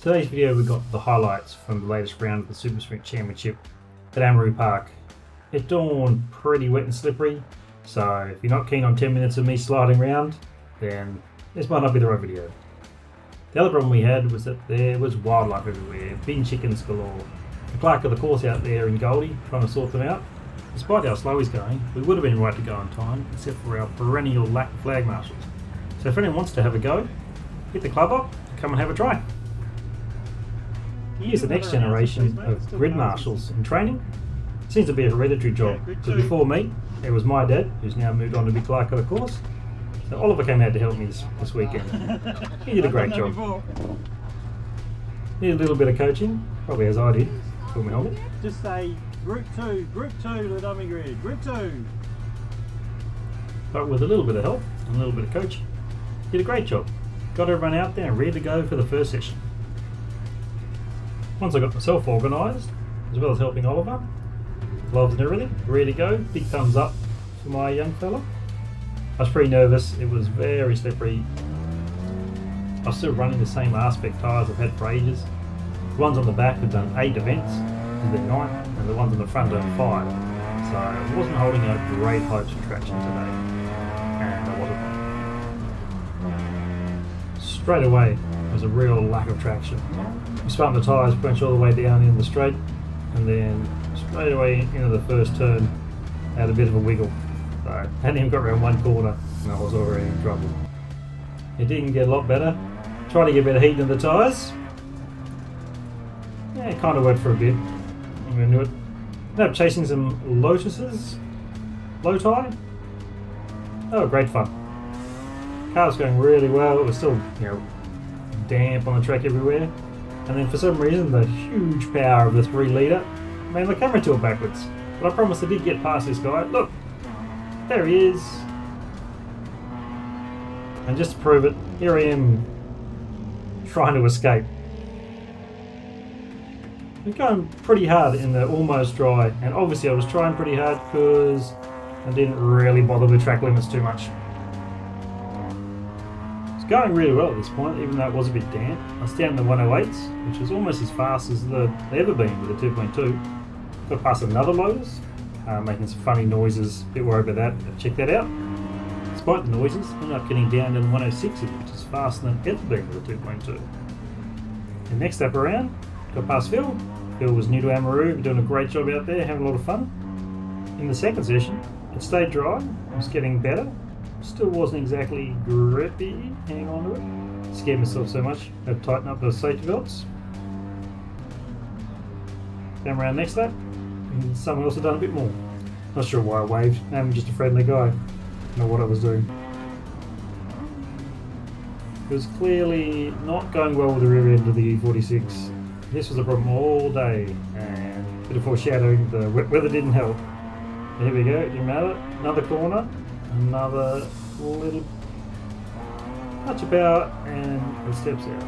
today's video we got the highlights from the latest round of the Supersprint Championship at Amaroo Park. It dawned pretty wet and slippery, so if you're not keen on 10 minutes of me sliding around, then this might not be the right video. The other problem we had was that there was wildlife everywhere, bin chickens galore. The clerk of the course out there in Goldie trying to sort them out. Despite how slow he's going, we would have been right to go on time, except for our perennial lack of flag marshals. So if anyone wants to have a go, hit the club up and come and have a try. He is the next generation of grid marshals in training. Seems to be a hereditary job, because before me, it was my dad, who's now moved on to be clerk of the course. So Oliver came out to help me this weekend. He did a great job. Need a little bit of coaching, probably as I did, for my helmet. Just say Group 2, the dummy grid, Group 2. But with a little bit of help and a little bit of coaching, did a great job. Got everyone out there and ready to go for the first session. Once I got myself organised, as well as helping Oliver, gloves and everything, ready to go, big thumbs up for my young fella. I was pretty nervous, it was very slippery. I was still running the same Aspect tyres I've had for ages. The ones on the back have done 8 events, and they're 9, and the ones on the front are 5. So I wasn't holding out great hopes for traction today, and I wasn't. Straight away, there was a real lack of traction. We spun the tyres pretty much all the way down in the straight, and then straight away into the first turn, I had a bit of a wiggle. So I hadn't even got around one corner, and I was already in trouble. It didn't get a lot better. Tried to get a bit of heat in the tyres. Yeah, it kind of worked for a bit. I'm into it. Ended up chasing some Lotuses, low tie. Oh, great fun. Car was going really well. It was still, damp on the track everywhere. And then for some reason, the huge power of the 3 litre made the camera tilt backwards. But I promised I did get past this guy. Look, there he is. And just to prove it, here I am trying to escape. I'm going pretty hard in the almost dry, and obviously I was trying pretty hard because I didn't really bother with track limits too much. It's going really well at this point, even though it was a bit damp. I was down in the 108s, which was almost as fast as they've ever been with a 2.2. Got past another Lotus, making some funny noises, a bit worried about that, check that out. Despite the noises, ended up getting down to the 106s, which is faster than ever been with a 2.2. And next up around, got past Phil. Phil was new to Amaroo, doing a great job out there, having a lot of fun. In the second session, it stayed dry, it was getting better. Still wasn't exactly grippy, hang on to it. Scared myself so much, had to tighten up the safety belts. Came around next lap, and someone else had done a bit more. Not sure why I waved, I'm just a friendly guy. Know what I was doing. It was clearly not going well with the rear end of the E46. This was a problem all day, and a bit of foreshadowing, the wet weather didn't help. But here we go, it didn't matter. Another corner, another little touch of power, and it steps out.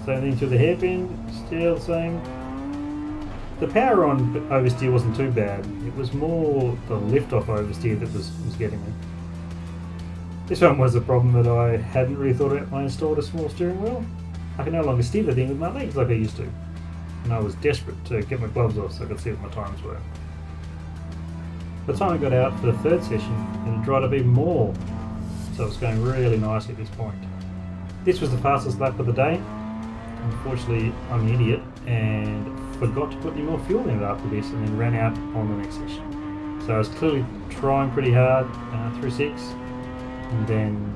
Same thing to the hairpin, still the same. The power on oversteer wasn't too bad, it was more the lift off oversteer that was getting me. This one was a problem that I hadn't really thought about when I installed a small steering wheel. I can no longer steer the thing with my legs like I used to, and I was desperate to get my gloves off so I could see what my times were. By the time I got out for the third session, it had dried up even more, so it was going really nicely at this point. This was the fastest lap of the day. Unfortunately, I'm an idiot and forgot to put any more fuel in it after this, and then ran out on the next session. So I was clearly trying pretty hard through 6, and then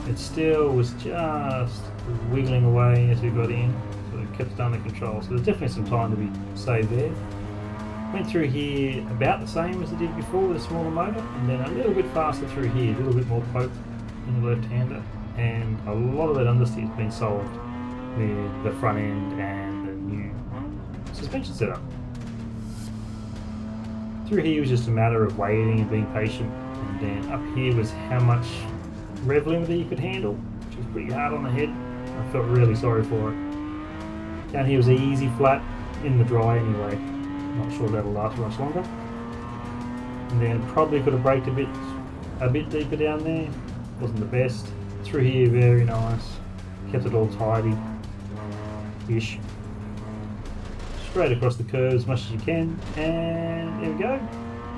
it still was just wiggling away as we got in, so it kept it under control. So there's definitely some time to be saved there. Went through here about the same as I did before with a smaller motor, and then a little bit faster through here, a little bit more poke in the left-hander, and a lot of that understeer has been solved with the front end and the new suspension setup. Through here was just a matter of waiting and being patient, and then up here was how much rev limiter you could handle, which was pretty hard on the head. I felt really sorry for it. Down here was easy flat in the dry anyway. Not sure that'll last much longer. And then probably could have braked a bit deeper down there. Wasn't the best. Through here, very nice. kept it all tidy-ish. Straight across the curve as much as you can, and there we go.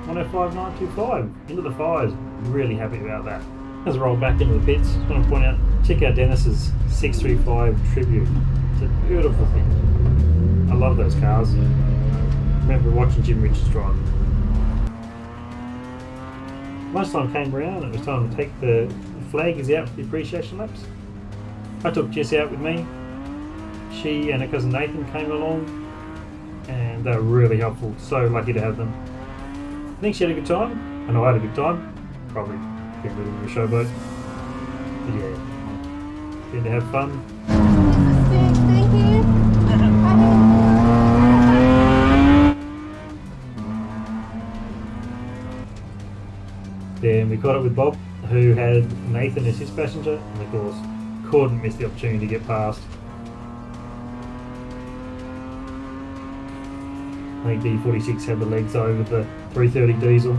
105.925 into the fires. Really happy about that. As I roll back into the pits, just want to point out, check out Dennis's 635 Tribute. It's a beautiful thing. I love those cars. Remember watching Jim Richards drive. Lunchtime came around, it was time to take the flaggers out for the appreciation laps. I took Jess out with me. She and her cousin Nathan came along, and they were really helpful. So lucky to have them. I think she had a good time. I know I had a good time. Probably get a little bit of a showboat. But yeah, good to have fun. Thank you. Then we caught up with Bob, who had Nathan as his passenger, and of course couldn't miss the opportunity to get past. I think D46 had the legs over the 330 diesel.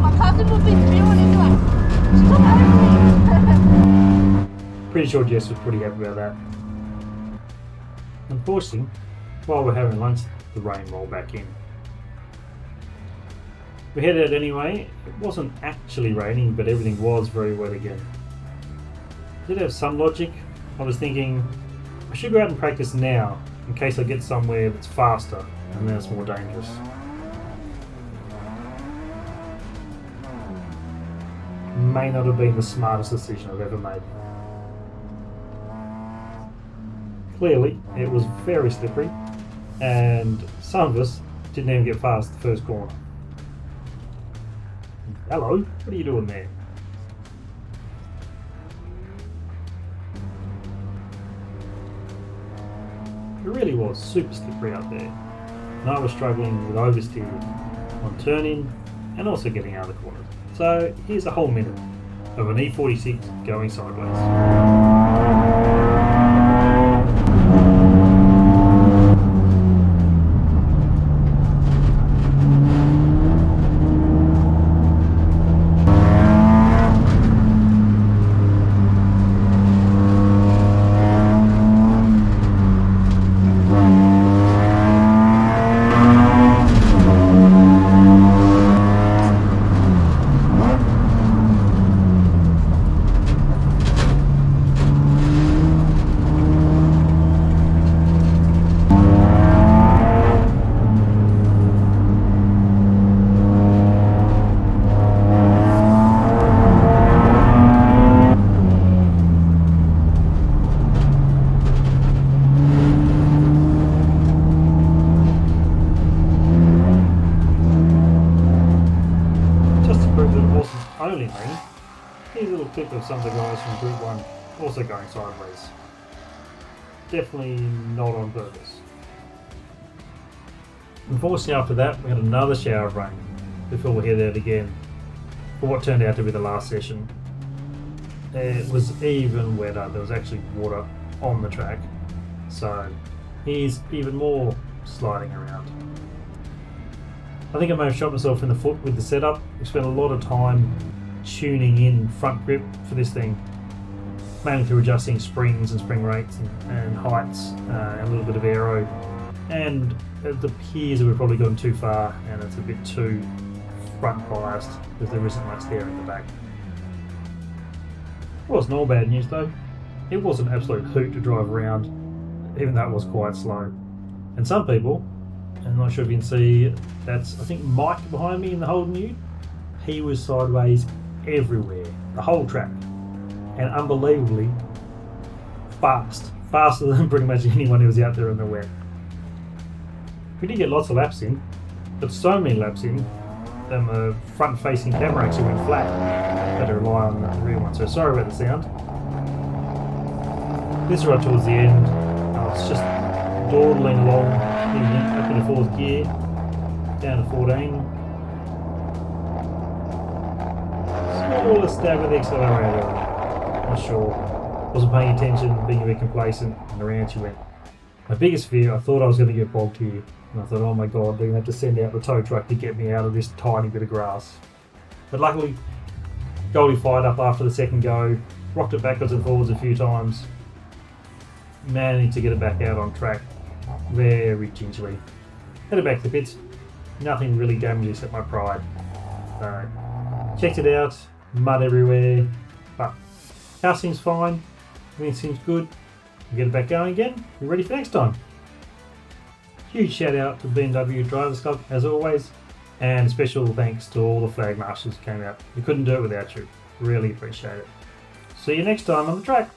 My cousin will be spewing into it. Stop over me. Pretty sure Jess was pretty happy about that. Unfortunately, while we're having lunch, the rain rolled back in. We headed out anyway. It wasn't actually raining, but everything was very wet again. Did have some logic. I was thinking, I should go out and practice now, in case I get somewhere that's faster, and then it's more dangerous. May not have been the smartest decision I've ever made. Clearly, it was very slippery, and some of us didn't even get past the first corner. Hello, what are you doing there? It really was super slippery out there, and I was struggling with oversteer on turn-in and also getting out of the corners. So here's a whole minute of an E46 going sideways. Only me. Here's a little clip of some of the guys from Group 1 also going sideways. Definitely not on purpose. Unfortunately, after that, we had another shower of rain before we headed out again for what turned out to be the last session. It was even wetter. There was actually water on the track, so he's even more sliding around. I think I may have shot myself in the foot with the setup. We spent a lot of time tuning in front grip for this thing, mainly through adjusting springs and spring rates and heights, and a little bit of aero. And it appears that we've probably gone too far and it's a bit too front biased because there isn't much there in the back. It wasn't all bad news though. It was an absolute hoot to drive around, even though it was quite slow. And some people, I'm not sure if you can see, that's I think Mike behind me in the Holden Ute. He was sideways everywhere, the whole track, and unbelievably fast, faster than pretty much anyone who was out there in the wet. We did get lots of laps in, but so many laps in, and the front-facing camera actually went flat. Had to rely on the rear one, so sorry about the sound. This is right towards the end. It's just dawdling along, up into fourth gear, down to 14. Smaller stab with the accelerator. Not sure. Wasn't paying attention, being a bit complacent, and around she went. My biggest fear, I thought I was going to get bogged here. And I thought, oh my god, they're going to have to send out the tow truck to get me out of this tiny bit of grass. But luckily, Goldie fired up after the second go, rocked it backwards and forwards a few times, managed to get it back out on track very gingerly. Headed back to the pits, nothing really damaged except my pride. So, checked it out, mud everywhere, but house seems fine, everything seems good. We'll get it back going again, we're ready for next time. Huge shout out to BMW Drivers Club as always, and special thanks to all the flag marshals who came out. We couldn't do it without you. Really appreciate it. See you next time on the track.